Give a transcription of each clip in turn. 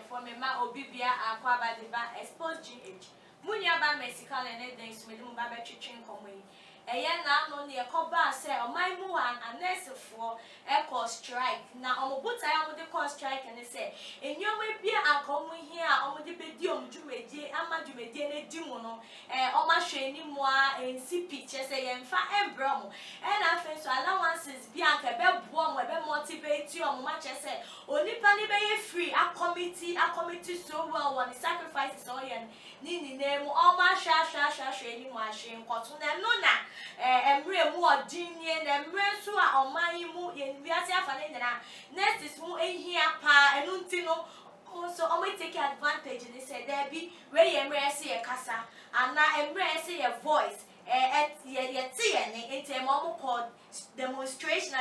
for me ma obibia akwa ba de ba expose GH munya ba medical and evidence me dem ba betwetwe nkomo yi eye na no ne ekoba se oman mu an anesefo eco strike na omobuta ya mo de call strike and say enyoma bia akomo hi a omo de bedi omdwumedie ama dwumedie na di mu no oma hwani mu a nsi picture say yemfa embro mo na afen so allowances bia ka be bo mo be motivate omo ma che say onipa ni be ye free a committee so well one sacrifices all yen ni name oma sha hwani mu a hwe nkoto na no na emre mu odinye na emre so a oman yi mu ye wiase afa na nyina next is mu ehia pa enu ntino so omo take advantage they say there be where ye emre se ye kasa ana emre se ye voice ye in omo called demonstration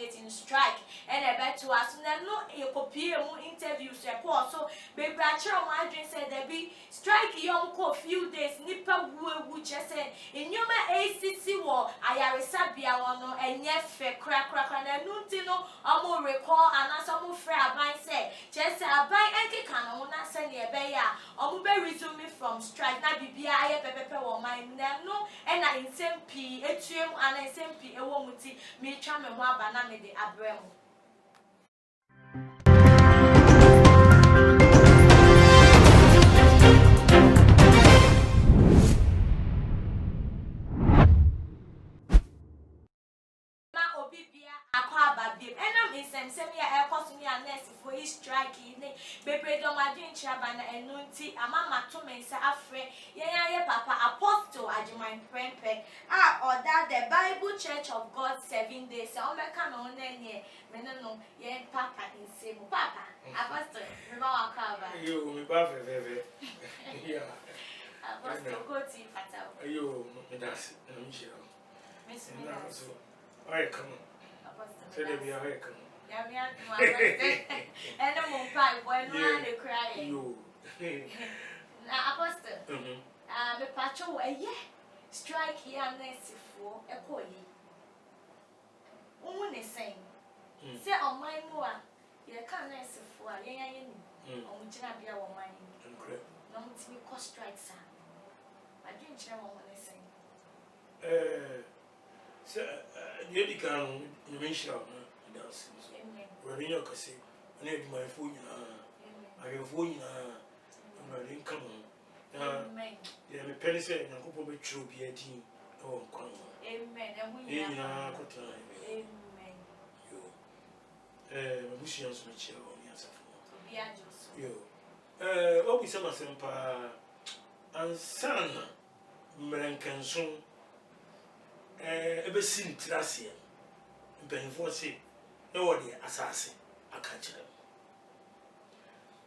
it in strike and a bet to us no e copy mu interviews report so be brachero mo adwen say there be strike yom ko few days nipa wu just say enyoma ACC wo ayaresa bia wono enye fe kra na nu nti no omo recall anasa omo free aban say just say aban enkeka no na say ne be ya omo be resume from strike na bibia aye pepepe wo man na no e na insempi etuem ana insempi ewo muti mi twa me ho aba na me de abrem sensem ya ekoso ya nurse for his strike ni bebre do madin chaba na enunti amama to mensa afre ye papa apostle ajiman prempe order the Bible Church of God 7 days o meka no nenye meneno ye papa insemu papa apostle me ba wakaba yo me ba ve yeah apostle go to pata yo me das na mi shiro me so all right come on apostle say there be all right come on yeah, me and my and no more cry, boy, no one to cry. You. Now, apostle. Me pacho strike here next for a coy. Only saying, say on my moa, you can't answer for a yen, on which I be our mind. No, it's me cost strike, sir. I didn't know what I say. Sir, you can mention dance. When you can say, I need my phone. I have phone. I'm not income. Yeah, my penny said, and I hope true be a team. Oh, come on. Amen. And we Amen. You. Musicians, which are on the answer for you. What we say, my senpa and son, Melancanson, ever seen Tracia, Ben Fossey. No one assassin, I catch them.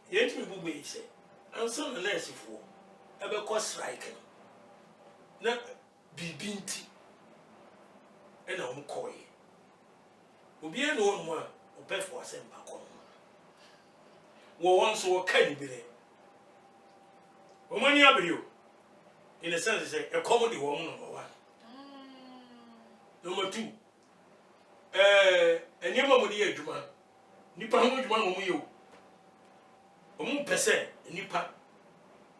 Yet, we will say, and some nurse for ever cost striking. Not be binty and I'm coy. Will be an old one or pay for us and back on. Well, once or can be there. When you have you, in a sense, say a comedy woman number one. Number two. And your mamma dear Juma, Nipa Human Mamma you. Omu pese, Nipa,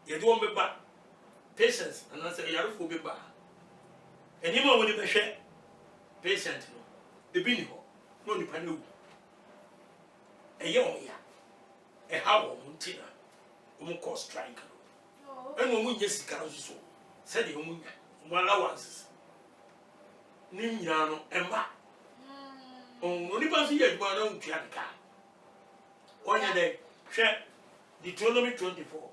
you don't be back. Patience, and answer Yaru will be back. And you will be share. Patient, the Biniho, no Nipa new. A young ya, a how Muntina, Umuko strike. And when we just can't so, said the woman, one allowances. Ninyano, and back. Only pass here, one on Pianca. 1 day, share Deuteronomy 24,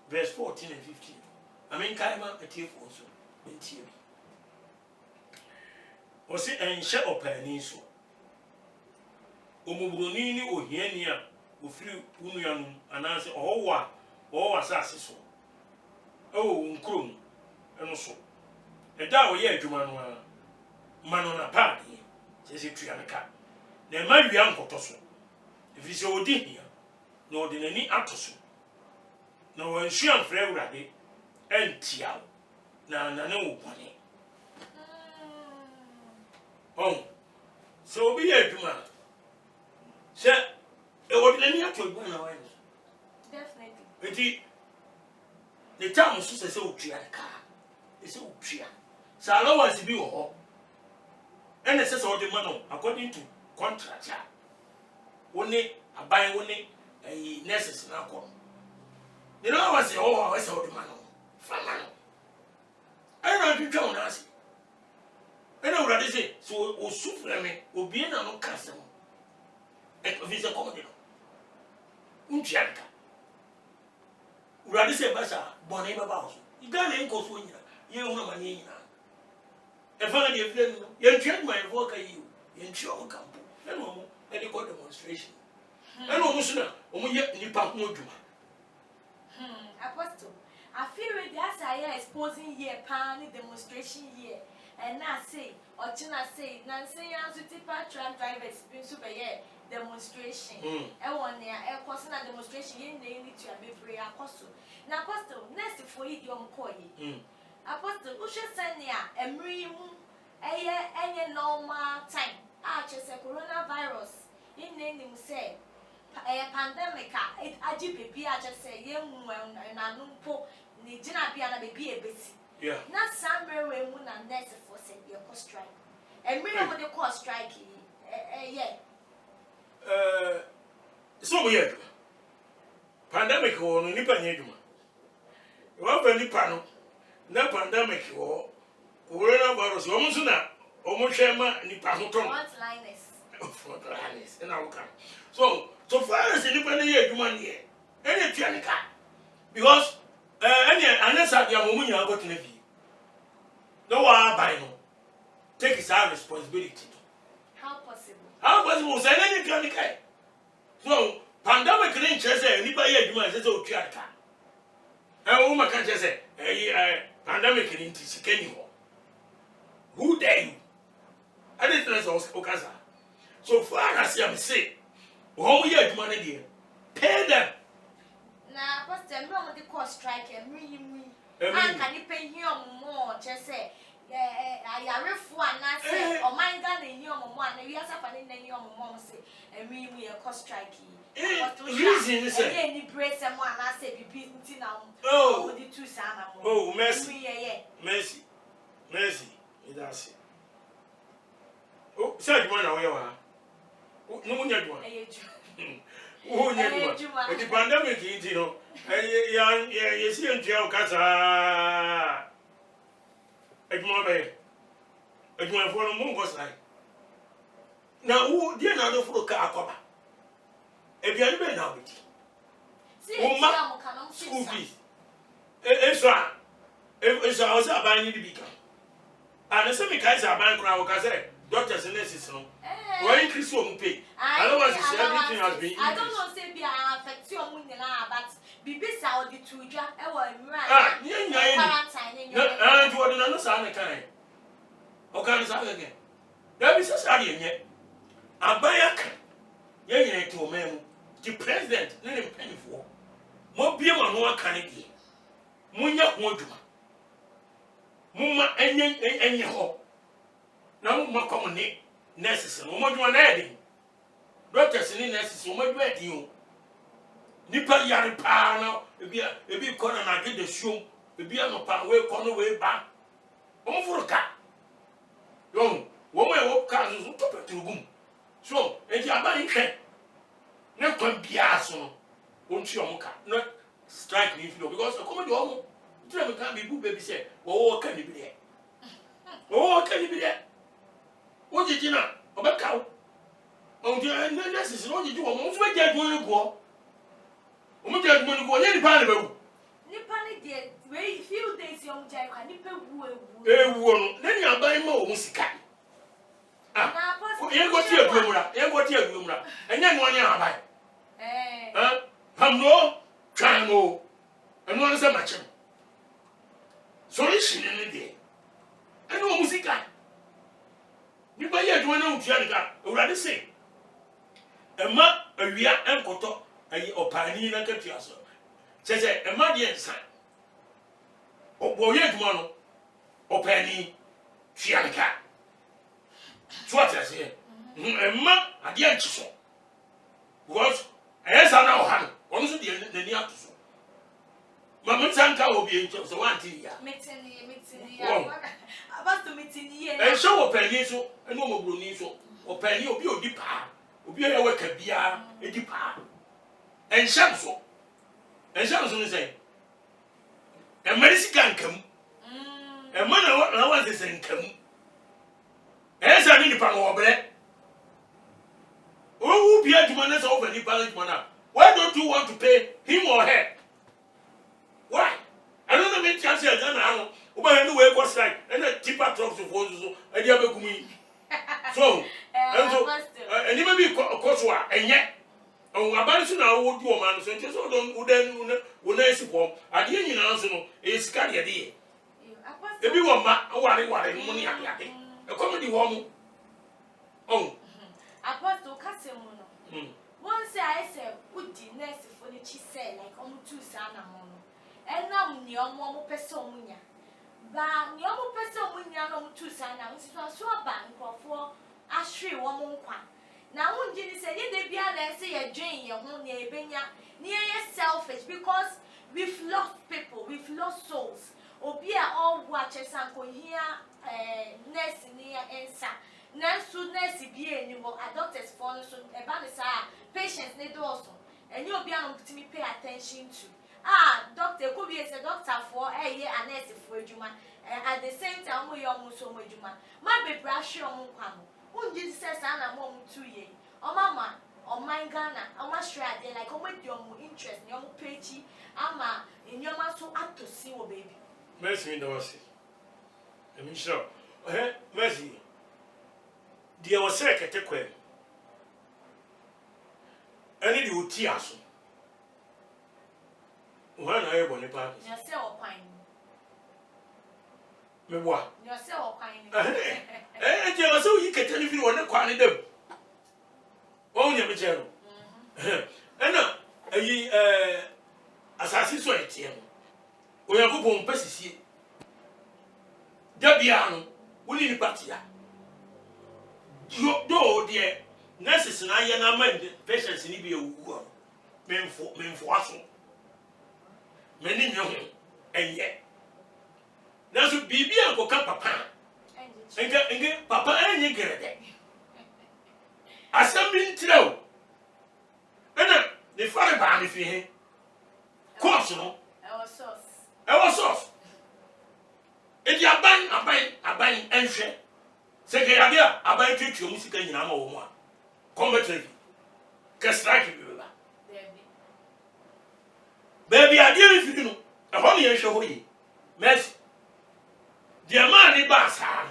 verse 14 and 15. I mean, Kaima, a tear also, in theory. Was it and share up a niso? Omubronini or Hienia, who flew Union and answer, oh, what, or assassin. Oh, Unkrum, and also. And that way, Jumanwa, Manona party. Says it to Yanaka. There might be uncle Tosso. If it's your here, no, than any Atosso. No one she and Frey Raddy and Tiao. Now, no money. Oh, so be a Juma. Sir, it was any actual one. Definitely. Eti the time so say otua ka. E say otua. Sa allowance bi wo ho. And say so the man according to contract. Woni aban woni nurses na ko. The allowance oh I say the man. Fama no. I don't twa una ase. And I would say so o sufre me obi na no kasa mo. E visa komode no. Untianka. Urade se basa bone baba ho. Igana enko so nyina. Ye hu na manye nyina. E fa na de fle no. Ye ntwa ma e vo ka yi. Ye ntwa o kampo. E no mo e de go demonstration. E no mo so na o mo ye nipa ho adwuma. Apostle, I feel with that I exposing here pan demonstration here. And now say or China say Nancy and Tipa truck drivers been super here demonstration. I want near a person demonstration in the need to be free apostle. Now apostle next for you your koi. Apostle who should send near a dream any normal time. Just a coronavirus in name say a pandemic it ajibi I just say young and I know ni jina be an baby a bit. Yeah. Not somewhere where moon and next for say your strike. And we know what they call strike. Yeah. So weird. Pandemic or no nipa nyeduma. Wa ba nipa no na pandemic or coronavirus o mo so na o mo hwe ma nipa ho ton. Frontliners. And I will come. So far as nipa na ye aduma ne e na tua ne ka. Because unless I am woman, you are going to live. No one by no. Take his own responsibility. How possible? How possible? Say anything. So, pandemic didn't just say anybody had you as a theatre. A woman can't just say, pandemic didn't see anymore. Who dare you? I didn't know Okaza. So far as I am sick, how we had money there. Pay them. Now, Pastor, no one call strike and me. Can you pay him more? Just say, I refu and I say, or my gun in your mom, and we are suffering in your mom say, and we are cost striking. Reason is any brace and one, I say, be beaten now. Oh, the two summer. Oh, mercy. Mercy. Mercy. That's it. Oh, say you want to wear. No one yet one. Oh, yeah, the pandemic, you know, you see in jail, Casa. It's my phone, Mongos like. Now, who did not know for a car? If you had been now, school fees. It's right. It's also buying the beacon. And the same guys are buying crowd, doctors and nurses. Why increase your pay? Otherwise, everything has been increased. I don't know, say, be affect your money, but be busy out the two job. And you are not signing kind. Okay, again. There is a study in yet. I buy a can. Yea, to a man, the president, let him penny for. More beer on one Canadian. Munya Woduma. Mumma any hope. Now, more common name. Necessary, no more than adding. Doctors in nurses, no more than you. Nipper Yari Pano, if you corner and get the shoe, if you are no power, way corner way back. Oh, for a car. Don't, woman, walk cars is up to room. So, and you are buying care. No can be asked, won't you, Moka? Not strike me, because a common home. Tell me, can't be good, baby said. Oh, can you be there? Oh, can you be there? What did you know about cow? Oh, dear, this is what you do. Almost where you want to go. Almost you want to go. Any part of it. Nippani did very few days young Jack and Nipper woo. Then you are buying more music. Ah, you got your Gumra, you got your Gumra, and then 1 year by. Pamno, Trango, and one is a match. So is she in the day. I know music. You buy a joint on Janica, or rather say, a ma, a real uncle, or pioneer and Catiaso. Says a Madian son. Or Boyet Mono, or Penny, Chianica. What I say, a ma, a dear chiso. What? As I now have, also the near obi encho so wanti ya metini about to metini ye en show opani so eno omobroni so opani obi odi pa obi ya weka bia edi pa en sham so ni say e medicine nkam e mana na wa se nkam e sa ni pa no obre owu bia djuma na so over ni pa djuma na why don't you want to pay him or her? Why? I don't know me chance ya na anu oba no we go strike and the tipper trucks for so e dia begumi so and you be koso a enye on aban so na wo di o man so nti so don wo esi form ade nyina so no e sika de de e bi wo ma ware mo ni ade e come di wo mo oh apostle kasemu no once I say udi nurse for the chi say like two sana mo no enam ni omo person munya ba ni omo person munya no two sana so aba nkofo ahwe wo mo nkwa na wonji ni say ye de bia na say ye dwen ye ho ne ebenya ni ye selfish because we've lost people, we've lost souls. Obi a all watch sanko here nurse ni ensa nanso nurse bi eniwo a doctors for no so e ba ne sa patients ne do also eni obi a no putimi pay attention to doctor ko bi ese doctor for ye a nurse for adwuma at the same time mo ye omo so mo adwuma ma be brahwe omo kwa no unji se sa na mo 2 years o mama o my Ghana o ma share dey like o with your interest ni o page ama enyoma so atosi wo baby merci me dawasi emi sure merci dia wo se kete kwa ani di uti aso wa na ye boni pa ni se o kwan me boa ni se o kwan ni dia wo se yi kete ni fi wo ne kwa ni dem o nya me jero ena ayi asasi so etie no oyakopon pasisi dabia no woni ni patia do de nurses na ye na man patients ni bi ewu memfo aso meni nyo enye naso bibi ankoka papa enga papa enye gerede asam bi ntreo ena ne fare ba ni fi he course no e was sauce e di aban enhwe se ke yade aban twetwe mu sika nyina ma wo mu a commentary ke strike bi ba baby ade ni fi no e ho ne yenhwe ho yi merci di ama ni ba sa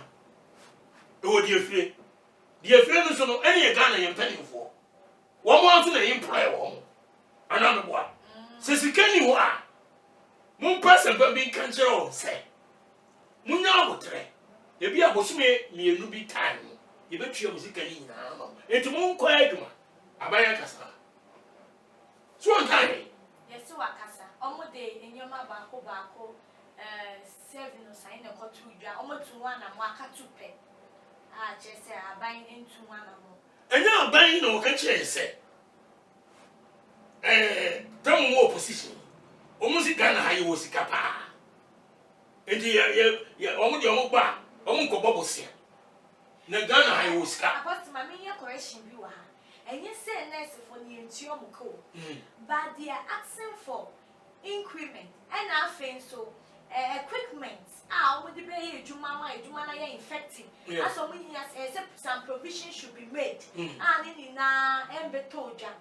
e wo di efire no so no ene ye Ghana ye mpanimfo wo mo anto na ye employ wo ana me boa se sika ni ho a mun person ba bi kan kire o se munya abotre e bi abosume mienu bi time ye betue musika ni nyina no enti mun ko adwuma abaya kasa so on time yes wa kasa omo de enyoma ba ko 7 no sign na ko tu dwa omo tu wa na mo aka tu pe chese aban entu wa na mo enya aban na o ka kire se tamu mo opposition omo si Ghana ha ye wo sika pa enti ya omo de omo gba omo nko bobosia na Ghana ha ye wo sika apostle ma me ye correction bi wa ha enye say nurse for ni enti omo ko but they are asking for increment and afin so equipment omo de be ye ejuma na ye effective as omo nya some provision should be made ni na embeto oja.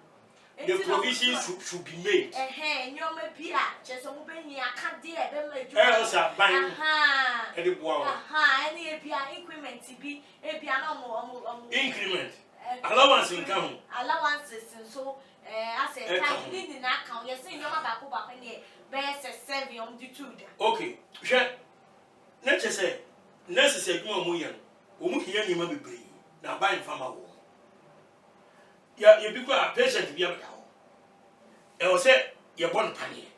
The provision should be made. Nyoma bia, just a mobile akade e be ma eju. Else aban. E de boa. Any bia increment bi e bia na omo increment. Allowance income. Allowances so as a time ni na account yes nyoma ba ko ne be 7 on the 2. Okay. Hwe. Na che say necessary adwuma mo yan. Wo mu hiya nyima bebre. Na ban fama wo. Ya ye bi kwa patient bi abata ho e o se ye bon panie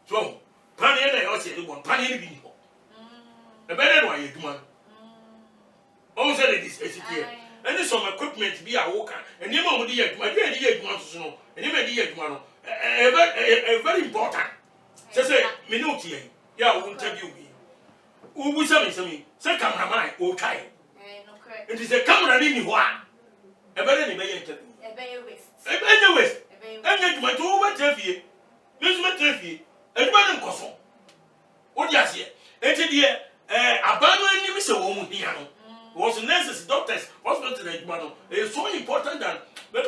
so panie na ye o se ye bon panie ni bi ni ho e be na wa ye duma o se this esitie and some equipment bi a wo ka eni ma mo di ye duma di ye duma so no eni ma di ye duma no very important Say minute ye. Ya won't tell you. Who will say me? Say cameraman, oh try. It is a camera in one. A better than a better waste. And yet, my two over Teffy. Miss Mateffy. And Madame Cosson. What does ye? And dear, abandoning Miss Woman Piano was necessary. Doctors, hospital, and man is so important that, but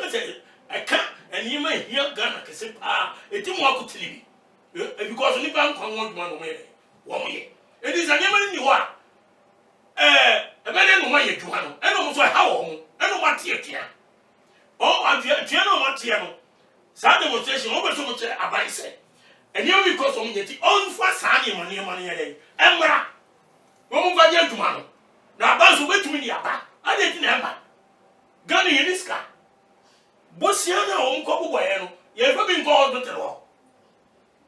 I can't, and you may hear Ghana to say, a team walk to me. Because only bank on 1 year. 1 year. It is a name in you are. A better no way to one, and also how, and no material. Oh, I'm Tiano Matiano. Sad demonstration over so much about say. And you because on the own for Sani money a day. Emra. Woman Vadia to man. Now, Bass will wait to me. I didn't remember. Gunny in this car. Bossiana, own couple bueno. You ever been called to the law?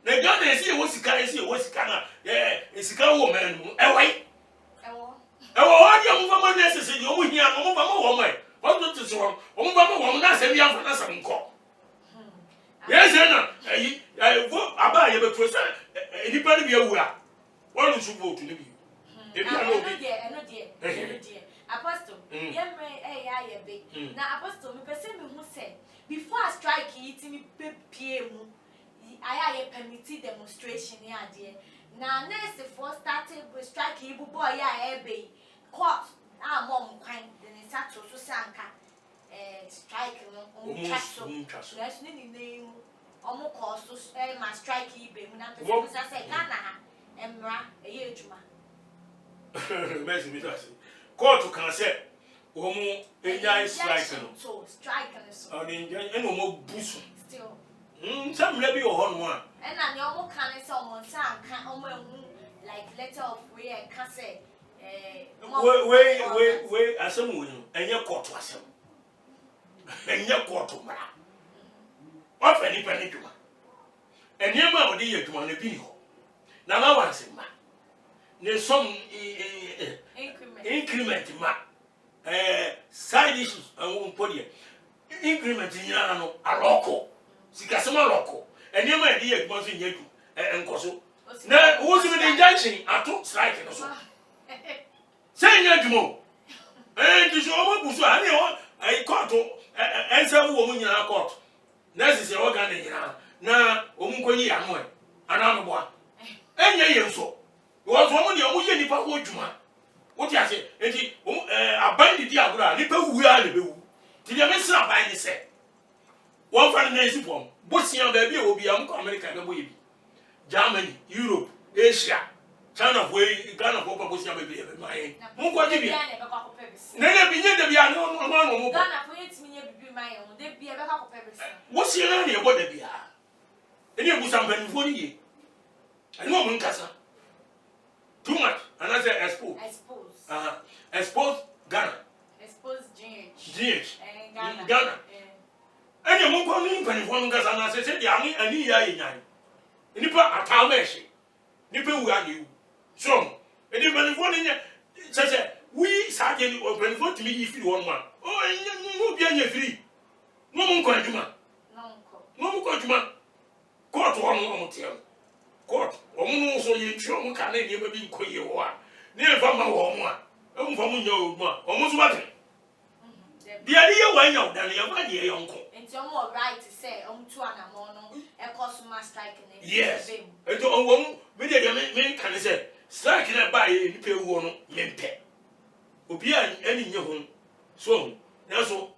The gun is here was the car, is here was the car. Yeah, it's a car woman. Away. What young woman necessary? You will hear a woman. What not to wrong? Woman, that's a young for some call. Yes, I vote about you, but anybody be aware. Why don't you vote to me? I know, dear. Apostle, young man, big. Now, Apostle, me person who said, before I strike it, me PM, I permitted demonstration here, dear. Now, next, for started with striking boy, I be caught. Mom, kind, then it's actual to Sanka. Strike trust. There's no name. Almost cost to my strike even when I say Ghana and Ra a year to my Messi with us. Call to cancel. Omo, a strike. So, strike and no more bush. still. Some maybe on one. And I know can someone can't like letter of way and can say. Wait, as some woman, and your court was him. And your court to ma. What any penny to ma. And your mother dear to one opinion. Now, I want to say, ma. There's some increment, ma. Side issues, I won't put you. Increment in Yano, a local. Sikasama local. And your my dear was in Yetu and Coso. Now, who's with the injunction? I took striking or so. Say Yajumo. And to show what I caught to answer woman in our court. That's is your organ in now. Now, Omunkoyi Amoy, another one. And ye so. Was woman your Muya Nipa Wojuma. What you say? And he abandoned the Agra, Nipa we are the boo. Did you miss up by the set? One for the next one. Bosnia baby will be America, baby. Germany, Europe, Asia. China, way, Ghana, Papa, Bosnia, baby, my. Mungo, Dibia. Never be near the piano. Ghana, please me be my own. They be a back of everything. What's your name? What they be? Any of some penny for you. I know Munkasa. Too much. And I say, expose. Expose Ghana. Expose GH. GH. And Ghana. And you won't come in penny for Munkasa, and I said, the army and ye. Nipa atameshi. Nipa uani. So, and you penny for you. Says, we certainly open for to me if you want one. Oh, and you be free. No one quite no coachman. Court one hotel. Court. Almost so you show me can never be queer one. Never from my woman. From your one. Almost what? The idea why now, than your money, uncle. It's more right to say, 2 and a mono, a customer striking. Yes. And to a woman, we did a man can say, striking a buy in the pay one, men pet. Obia any in your home. So, now so.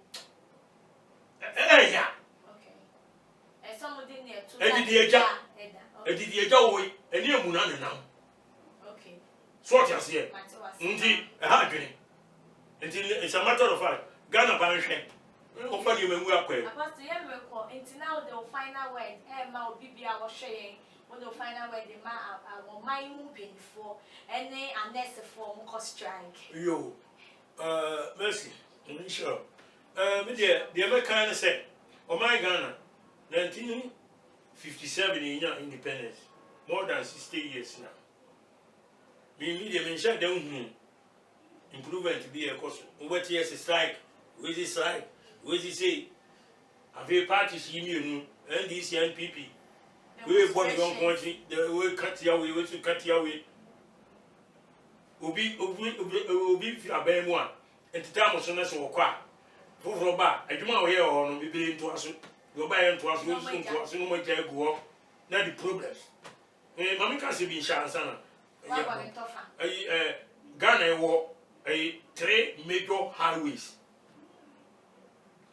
Yeah. Okay. And somebody near to and did the away, and near Munan now. Okay. Sort as here. Indeed, a hard drink. Until it's a matter of fact, Ghana Barishan. Offer you when we are quick. Apostle, until now they'll find out where Emma will be our sharing. When they'll find out where the man will my moving for and then unless the form of strike. Yo, Mercy, sure. The American said, oh my Ghana, 1957 in your independence, more than 60 years now. Media mentioned down improvement to be a cost. What years a strike? Where is it strike? Where is it say? Have a party union and this NPP? we born young country the way cut your way we should cut your way obi fi aban mu a entita mo so na so kwa foforo ba adwuma wo ye ho no bibiri nto aso do ba ye nto aso so nto aso no mo ja egu ho na the problems mami ka se bi insha ansana Ghana wo 3 major highways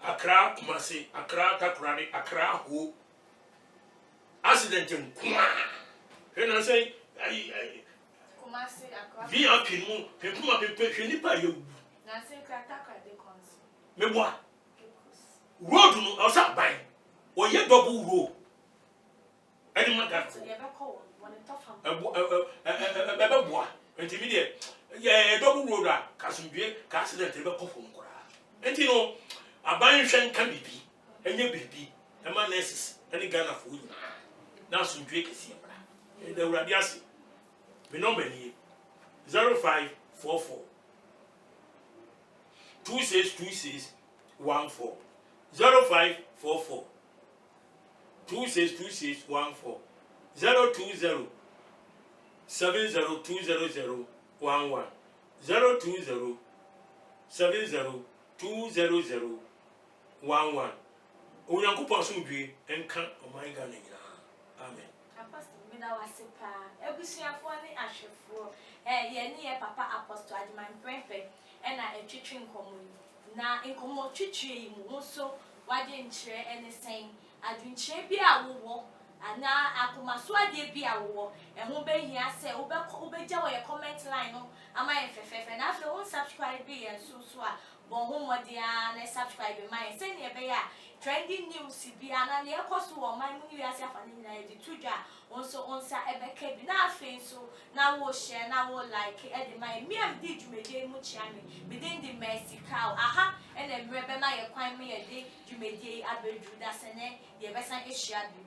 Accra Kumasi Accra Takoradi Accra Ho accident in Kuma when I say Kumasi Accra VIP mu Kuma pe nipa ye na say Takoradi cons me boa road no osa ban o ye double road any matter so ye be call one tough am boa intermediate ye double road a kasundue ka accident be kofo nkora enti no aban hwen ka bibi enye bibi e ma nurses any Ghana for you na sundue kesi bra the urade ase me number ni 0544 262614 0544 262614 020 7020011 020 7020011 Onyankopon asomdwe enka oman Ghana nyina amen. Apostle Mida Wasipa ebusuafo ne ahwefo ye ne ye papa Apostle Adman Prempe na etwetwe nkomo na nkomo twetwe yi mu so wade nkyere ene sen adwenkyere bi a wowo ana akomaso ade bi a wowo ho behia se obegya wo ye comment line no ama ye fefefe na afi won subscribe bi ye so a bon ho modia na subscribe my se ne be ya trending news bi ana ne ekoso wo man mu ni wiase afa ni na ye ditudwa onso onsa ebeka bi na afi so na wo share na wo like e de my me am di dwumede mu chiame within the mercy cow aha ene mrebe na ye kwan me ye de dwumede abedu da sene ye besan ehia bi